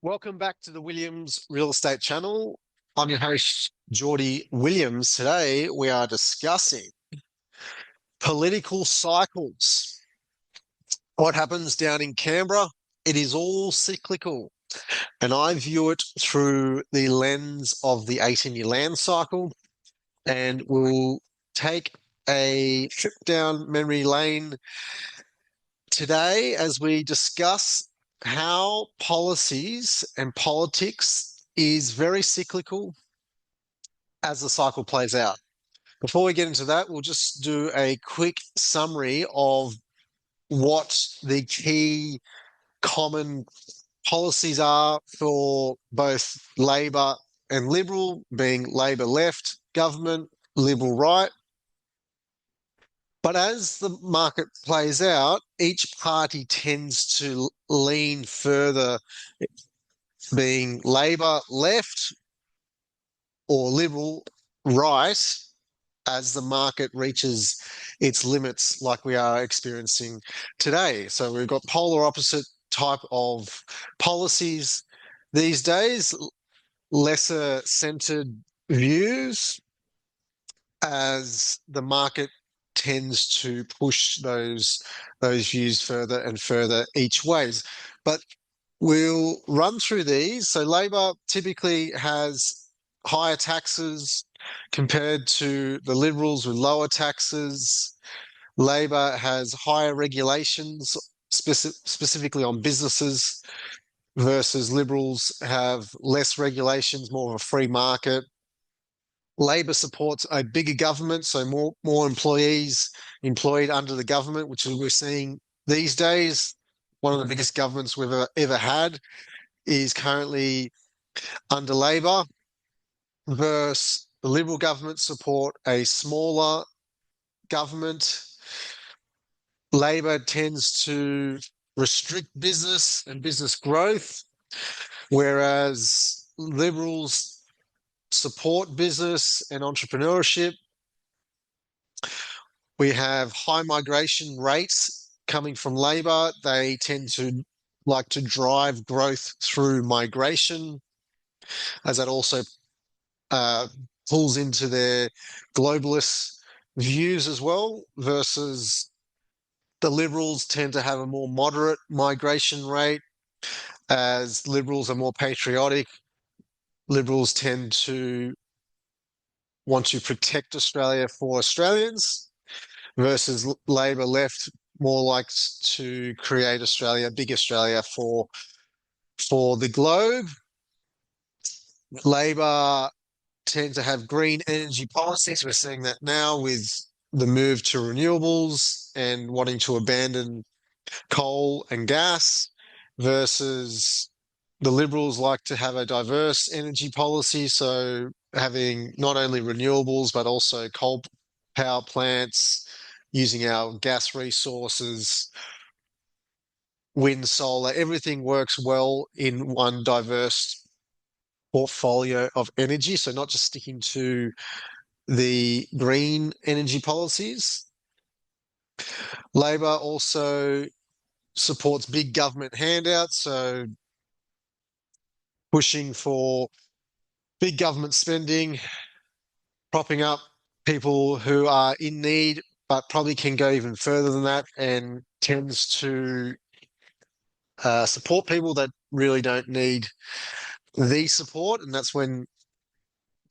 Welcome back to the Williams Real Estate Channel. I'm your host, Geordie Williams. Today we are discussing political cycles. What happens down in Canberra? It is all cyclical, and I view it through the lens of the 18-year land cycle. And we'll take a trip down memory lane today as we discuss how policies and politics is very cyclical as the cycle plays out. Before we get into that, we'll just do a quick summary of what the key common policies are for both Labor and Liberal, being Labor left government, Liberal right. But as the market plays out, each party tends to lean further, being Labor left or Liberal right, as the market reaches its limits like we are experiencing today. So we've got polar opposite type of policies these days, lesser centered views as the market tends to push those views further and further each ways. But we'll run through these. So Labor typically has higher taxes compared to the Liberals with lower taxes. Labor has higher regulations, specifically on businesses, versus Liberals have less regulations, more of a free market. Labor supports a bigger government, so more employees employed under the government, which we're seeing these days. One of the biggest governments we've ever had is currently under Labor, versus the Liberal government support a smaller government. Labor tends to restrict business and business growth, whereas Liberals support business and entrepreneurship. We have high migration rates coming from Labor. They tend to like to drive growth through migration, as that also pulls into their globalist views as well, versus the Liberals tend to have a more moderate migration rate, as Liberals are more patriotic. Liberals tend to want to protect Australia for Australians, versus Labor left more likes to create Australia, big Australia for the globe. Labor tend to have green energy policies. We're seeing that now with the move to renewables and wanting to abandon coal and gas, versus the Liberals like to have a diverse energy policy. So having not only renewables, but also coal power plants, using our gas resources, wind, solar, everything works well in one diverse portfolio of energy. So not just sticking to the green energy policies. Labor also supports big government handouts, so pushing for big government spending, propping up people who are in need, but probably can go even further than that, and tends to support people that really don't need the support. And that's when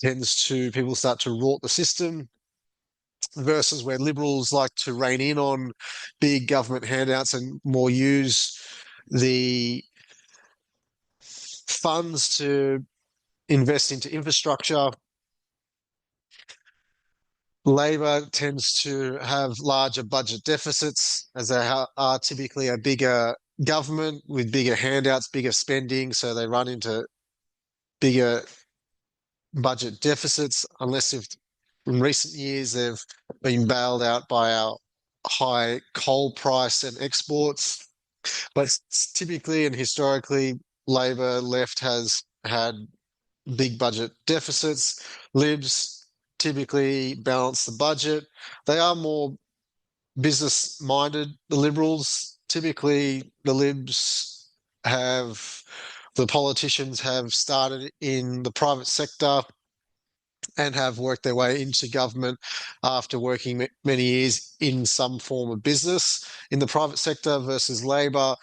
people start to rort the system, versus where Liberals like to rein in on big government handouts and more use the funds to invest into infrastructure. Labor tends to have larger budget deficits, as they are typically a bigger government with bigger handouts, bigger spending, so they run into bigger budget deficits, unless if in recent years they've been bailed out by our high coal price and exports. But typically and historically, Labor left has had big budget deficits. Libs typically balance the budget. They are more business minded. The Liberals, typically the Libs have The politicians have started in the private sector and have worked their way into government after working many years in some form of business. In the private sector versus Labor,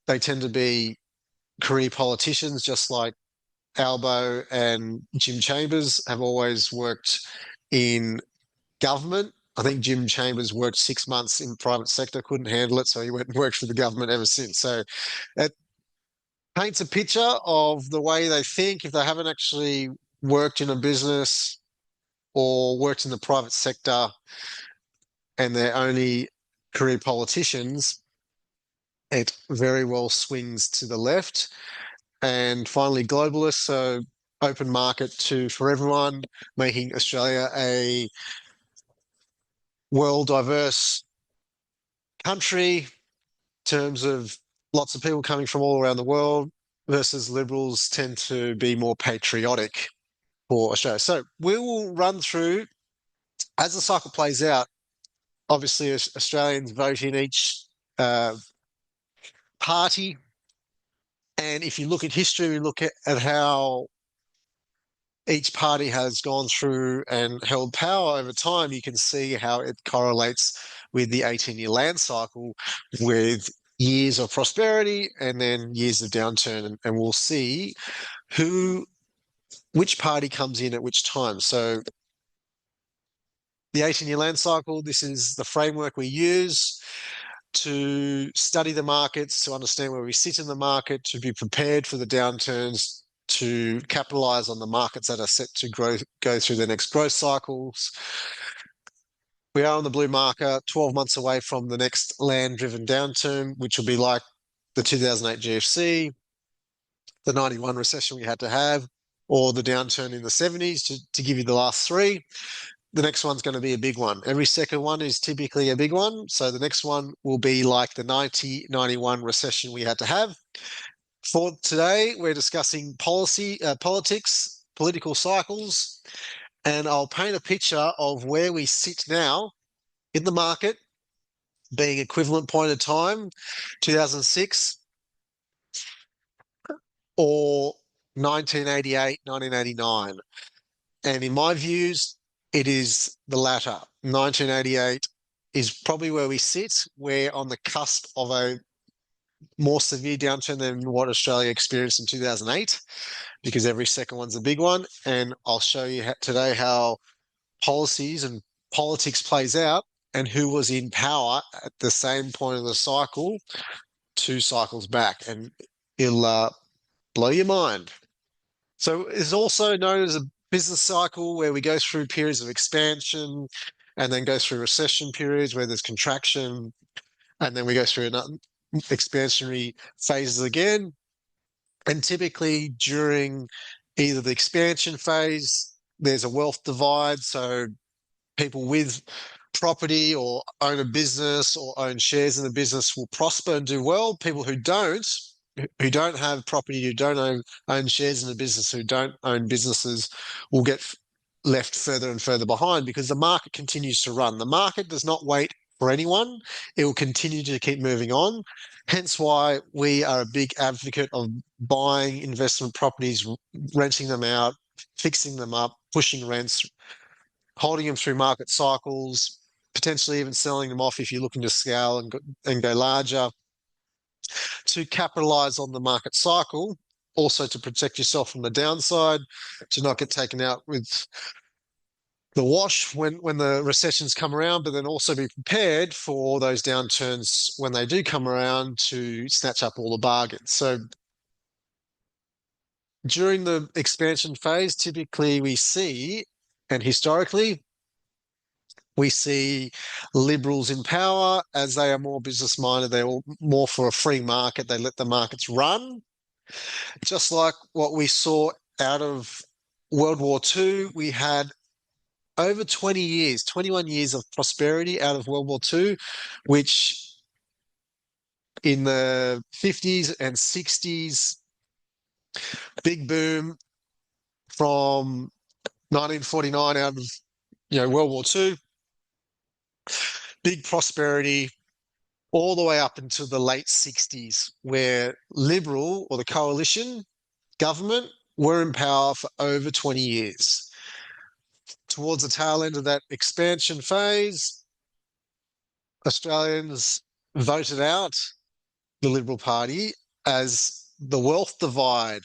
they tend to be career politicians, just like Albo and Jim Chambers have always worked in government. I think Jim Chambers worked 6 months in the private sector, couldn't handle it, so he went and worked for the government ever since. So it paints a picture of the way they think if they haven't actually worked in a business or worked in the private sector and they're only career politicians, it very well swings to the left. And finally, globalists, so open market for everyone, making Australia a world diverse country in terms of lots of people coming from all around the world, versus liberals tend to be more patriotic for Australia. So we will run through as the cycle plays out. Obviously, Australians vote in each party. And if you look at history, we look at how each party has gone through and held power over time, you can see how it correlates with the 18-year land cycle, with years of prosperity and then years of downturn. And we'll see which party comes in at which time. So the 18-year land cycle, this is the framework we use to study the markets, to understand where we sit in the market, to be prepared for the downturns, to capitalize on the markets that are set to go through their next growth cycles. We are on the blue marker, 12 months away from the next land-driven downturn, which will be like the 2008 GFC, the 91 recession we had to have, or the downturn in the 70s, to give you the last three. The next one's going to be a big one. Every second one is typically a big one. So the next one will be like the 90-91 recession we had to have. For today, we're discussing politics, political cycles, and I'll paint a picture of where we sit now in the market, being equivalent point of time, 2006 or 1988, 1989. And in my views, it is the latter. 1988 is probably where we sit. We're on the cusp of a more severe downturn than what Australia experienced in 2008, because every second one's a big one. And I'll show you today how policies and politics plays out and who was in power at the same point of the cycle 2 cycles back. And it'll blow your mind. So it's also known as a business cycle, where we go through periods of expansion and then go through recession periods where there's contraction, and then we go through another expansionary phases again. And typically during either the expansion phase, there's a wealth divide. So people with property or own a business or own shares in the business will prosper and do well. People who don't have property, who don't own shares in the business, who don't own businesses, will get left further and further behind, because the market continues to run. The market does not wait for anyone. It will continue to keep moving on. Hence why we are a big advocate of buying investment properties, renting them out, fixing them up, pushing rents, holding them through market cycles, potentially even selling them off if you're looking to scale and go larger, to capitalize on the market cycle, also to protect yourself from the downside, to not get taken out with the wash when the recessions come around, but then also be prepared for those downturns when they do come around, to snatch up all the bargains. So during the expansion phase, typically we see, and historically, we see liberals in power, as they are more business minded. They're all more for a free market. They let the markets run. Just like what we saw out of World War II, we had over 20 years, 21 years of prosperity out of World War II, which in the 50s and 60s, big boom from 1949 out of World War II, big prosperity, all the way up until the late 60s, where Liberal or the coalition government were in power for over 20 years. Towards the tail end of that expansion phase, Australians voted out the Liberal Party as the wealth divide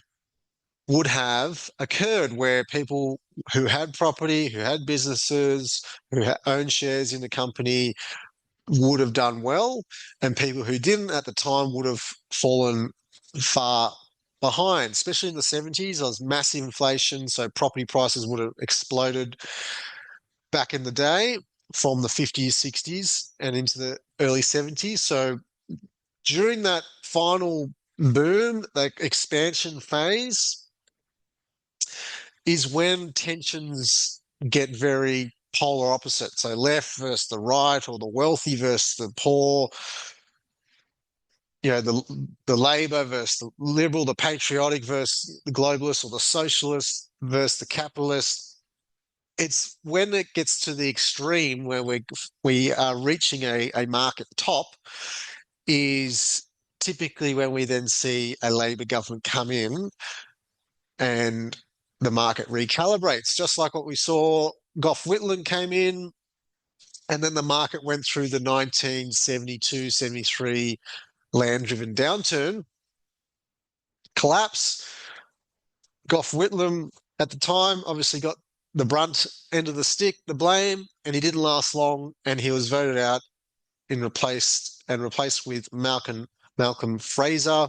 would have occurred, where people who had property, who had businesses, who owned shares in the company would have done well, and people who didn't at the time would have fallen far behind. Especially in the 70s, there was massive inflation, so property prices would have exploded back in the day from the 50s, 60s, and into the early 70s. So during that final boom, that expansion phase, is when tensions get very polar opposite. So left versus the right, or the wealthy versus the poor, the Labor versus the Liberal, the patriotic versus the globalist, or the socialist versus the capitalist. It's when it gets to the extreme where we are reaching a market top, is typically when we then see a Labor government come in and the market recalibrates, just like what we saw. Gough Whitlam came in, and then the market went through the 1972-73 land-driven downturn, collapse. Gough Whitlam at the time obviously got the brunt end of the stick, the blame, and he didn't last long, and he was voted out and replaced with Malcolm Fraser,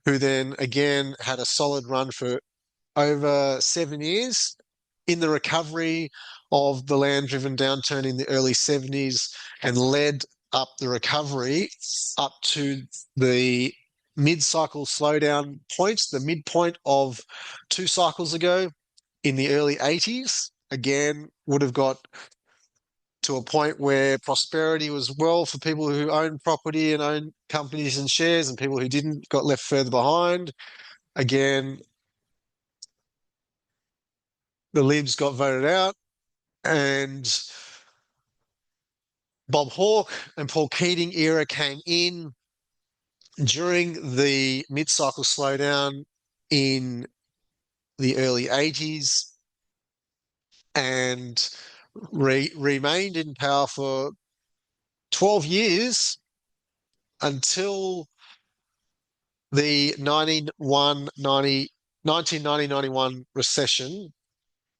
who then again had a solid run for over 7 years in the recovery of the land-driven downturn in the early 70s, and led up the recovery up to the mid-cycle slowdown point, the midpoint of 2 cycles ago in the early 80s. Again, would have got to a point where prosperity was well for people who owned property and owned companies and shares, and people who didn't got left further behind. Again, the Libs got voted out, and Bob Hawke and Paul Keating era came in during the mid-cycle slowdown in the early 80s, and remained in power for 12 years until the 1990-91 recession.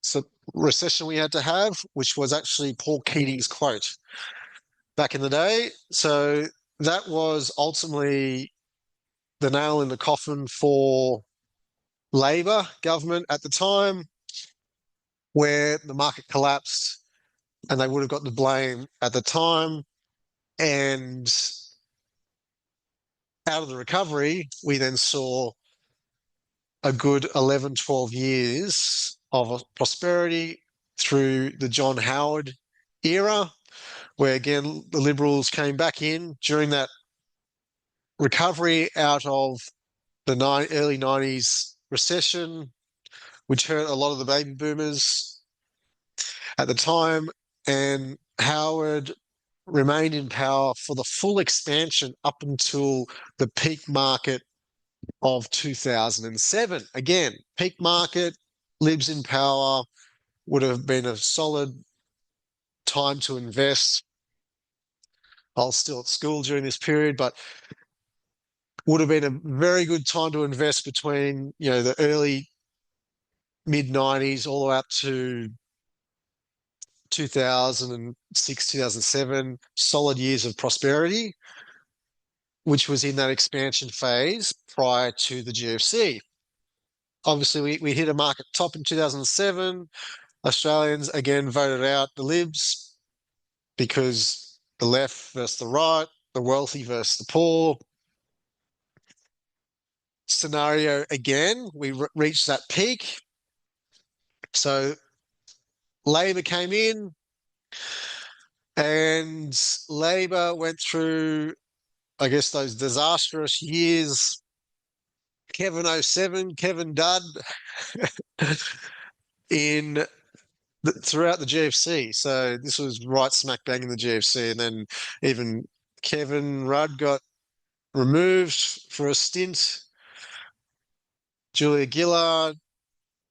So recession we had to have, which was actually Paul Keating's quote back in the day. So that was ultimately the nail in the coffin for Labor government at the time, where the market collapsed and they would have got the blame at the time. And out of the recovery, we then saw a good 11, 12 years of prosperity through the John Howard era, where again, the Liberals came back in during that recovery out of the early 90s recession, which hurt a lot of the baby boomers at the time. And Howard remained in power for the full expansion up until the peak market of 2007. Again, peak market, Libs in power, would have been a solid time to invest. I was still at school during this period, but would have been a very good time to invest between, the early mid 90s all the way up to 2006, 2007, solid years of prosperity, which was in that expansion phase prior to the GFC. Obviously, we hit a market top in 2007. Australians again voted out the Libs because the left versus the right, the wealthy versus the poor scenario again. We reached that peak. So Labor came in, and Labor went through, I guess, those disastrous years. Kevin 07, Kevin Dud throughout the GFC. So this was right smack bang in the GFC, and then even Kevin Rudd got removed for a stint. Julia Gillard.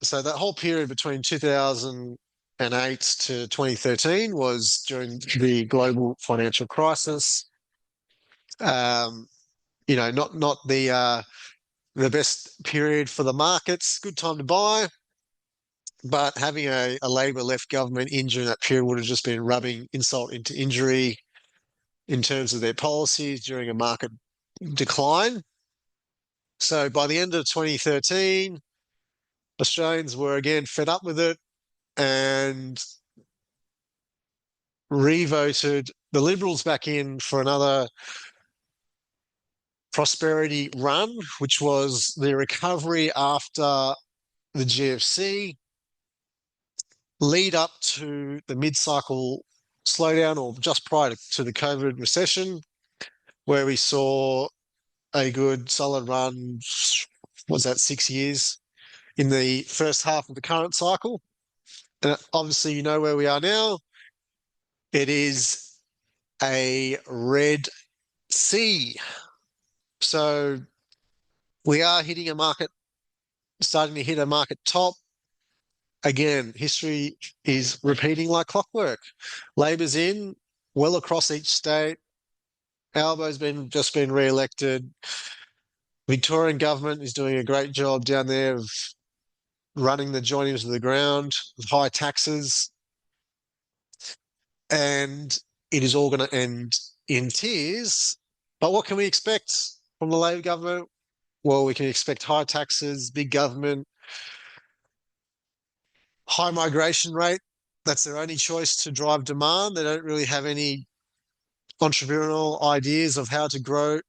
So that whole period between 2008 to 2013 was during the global financial crisis. Um, not the best period for the markets. Good time to buy, but having a Labor-left government in during that period would have just been rubbing insult into injury in terms of their policies during a market decline. So by the end of 2013, Australians were again fed up with it and re-voted the Liberals back in for another prosperity run, which was the recovery after the GFC, lead up to the mid-cycle slowdown or just prior to the COVID recession, where we saw a good solid run, what's that, 6 years in the first half of the current cycle. And obviously, you know where we are now. It is a red sea. So we are hitting a market, starting to hit a market top. Again, history is repeating like clockwork. Labor's in, well across each state. Albo's just been re-elected. Victorian government is doing a great job down there of running the joint into the ground with high taxes. And it is all going to end in tears. But what can we expect from the Labor government? Well, we can expect high taxes, big government, high migration rate. That's their only choice to drive demand. They don't really have any entrepreneurial ideas of how to grow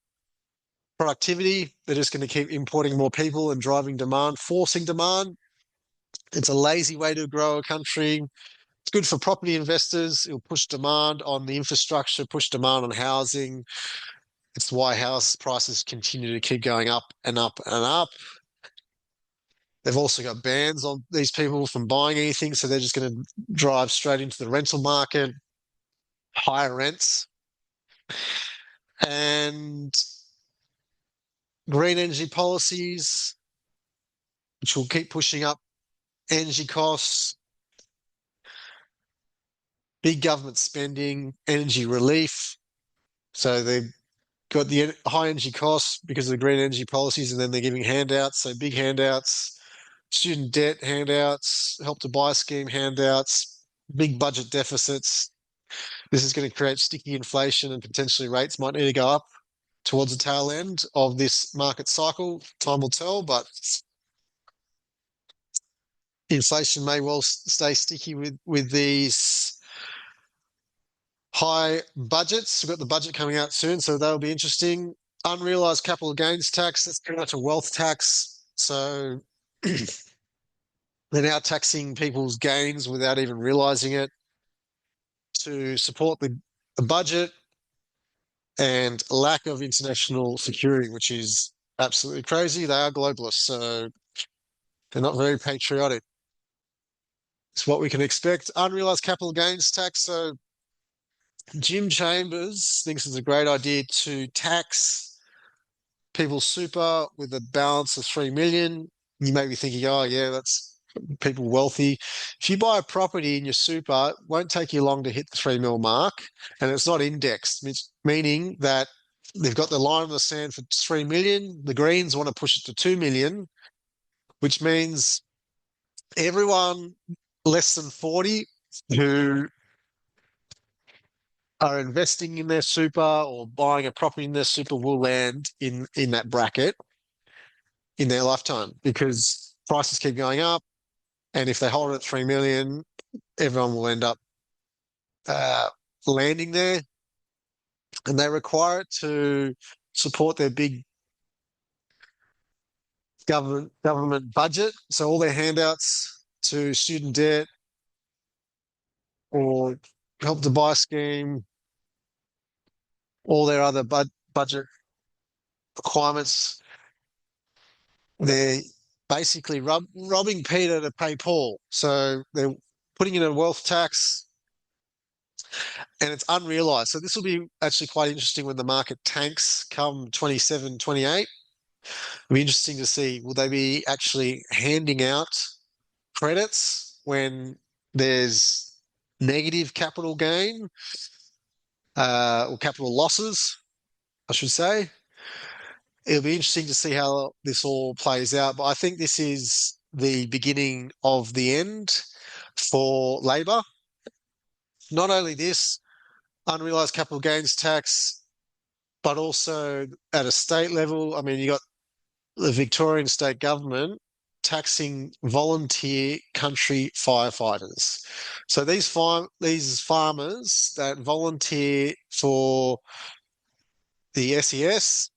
productivity. They're just going to keep importing more people and driving demand, forcing demand. It's a lazy way to grow a country. It's good for property investors. It'll push demand on the infrastructure, push demand on housing. It's why house prices continue to keep going up and up and up. They've also got bans on these people from buying anything, so they're just going to drive straight into the rental market, higher rents, and green energy policies, which will keep pushing up energy costs, big government spending, energy relief. So they've got the high energy costs because of the green energy policies, and then they're giving handouts, so big handouts, student debt handouts, help to buy scheme handouts, big budget deficits. This is going to create sticky inflation and potentially rates might need to go up towards the tail end of this market cycle. Time will tell, but inflation may well stay sticky with these high budgets. We've got the budget coming out soon, so that'll be interesting. Unrealized capital gains tax, that's pretty much a wealth tax. So they're now taxing people's gains without even realizing it to support the budget and lack of international security, which is absolutely crazy. They are globalists, so they're not very patriotic. It's what we can expect. Unrealized capital gains tax. So Jim Chambers thinks it's a great idea to tax people's super with a balance of 3 million. You may be thinking, oh yeah, that's people wealthy. If you buy a property in your super, it won't take you long to hit the 3 mil mark, and it's not indexed, meaning that they've got the line in the sand for 3 million. The Greens want to push it to 2 million, which means everyone less than 40 who are investing in their super or buying a property in their super will land in that bracket in their lifetime because prices keep going up. And if they hold it at 3 million, everyone will end up landing there. And they require it to support their big government budget. So all their handouts to student debt or help to buy scheme, all their other budget requirements, they're basically robbing Peter to pay Paul. So they're putting in a wealth tax, and it's unrealized. So this will be actually quite interesting when the market tanks come 27, 28. It'll be interesting to see, will they be actually handing out credits when there's negative capital gain, or capital losses, I should say. It'll be interesting to see how this all plays out. But I think this is the beginning of the end for Labor. Not only this, unrealized capital gains tax, but also at a state level. I mean, you got the Victorian state government taxing volunteer country firefighters. So these farmers that volunteer for the SES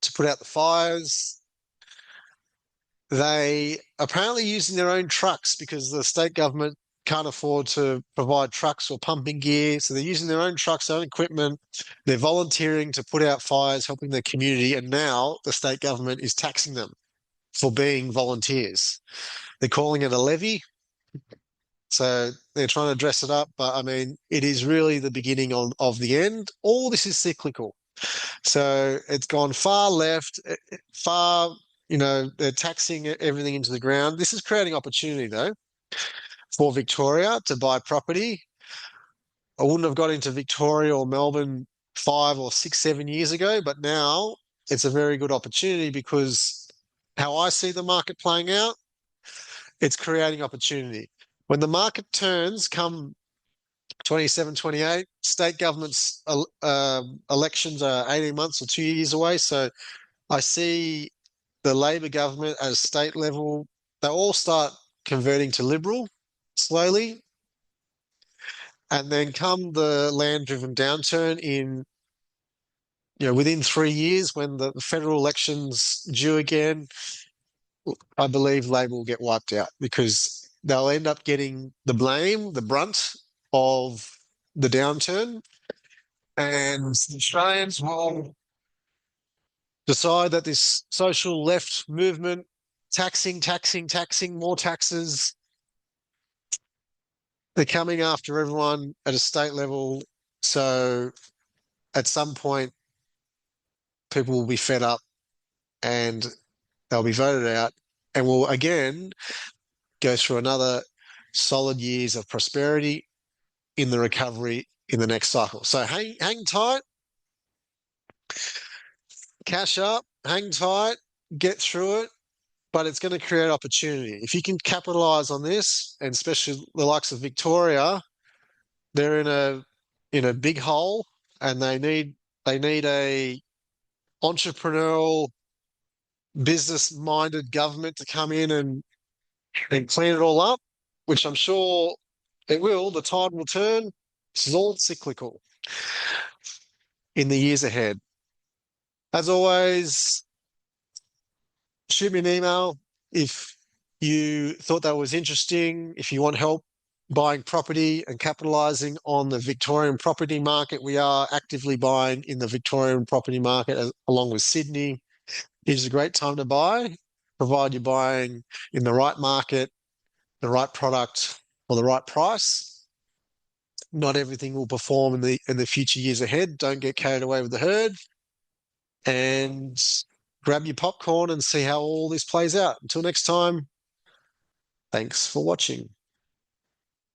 to put out the fires, they apparently using their own trucks because the state government can't afford to provide trucks or pumping gear. So they're using their own trucks, their own equipment. They're volunteering to put out fires, helping their community. And now the state government is taxing them for being volunteers. They're calling it a levy. So they're trying to dress it up. But I mean, it is really the beginning of the end. All this is cyclical. So it's gone far left, far, they're taxing everything into the ground. This is creating opportunity, though, for Victoria to buy property. I wouldn't have got into Victoria or Melbourne 5 or 6, 7 years ago, but now it's a very good opportunity because how I see the market playing out, it's creating opportunity. When the market turns, come 27, 28, state governments elections are 18 months or 2 years away. So I see the Labor government at a state level, they all start converting to Liberal slowly. And then come the land-driven downturn within 3 years when the federal election's due again, I believe Labor will get wiped out because they'll end up getting the blame, the brunt of the downturn. And the Australians will decide that this social left movement, taxing, more taxes, they're coming after everyone at a state level. So at some point, people will be fed up and they'll be voted out and we'll again go through another solid years of prosperity in the recovery in the next cycle. So hang tight, cash up, hang tight, get through it, but it's going to create opportunity. If you can capitalize on this, and especially the likes of Victoria, they're in a big hole and they need a entrepreneurial, business-minded government to come in and clean it all up, which I'm sure it will. The tide will turn. This is all cyclical in the years ahead. As always, shoot me an email if you thought that was interesting. If you want help buying property and capitalizing on the Victorian property market, we are actively buying in the Victorian property market along with Sydney. It is a great time to buy, provided you're buying in the right market, the right product, or the right price. Not everything will perform in the future years ahead. Don't get carried away with the herd. And grab your popcorn and see how all this plays out. Until next time, thanks for watching.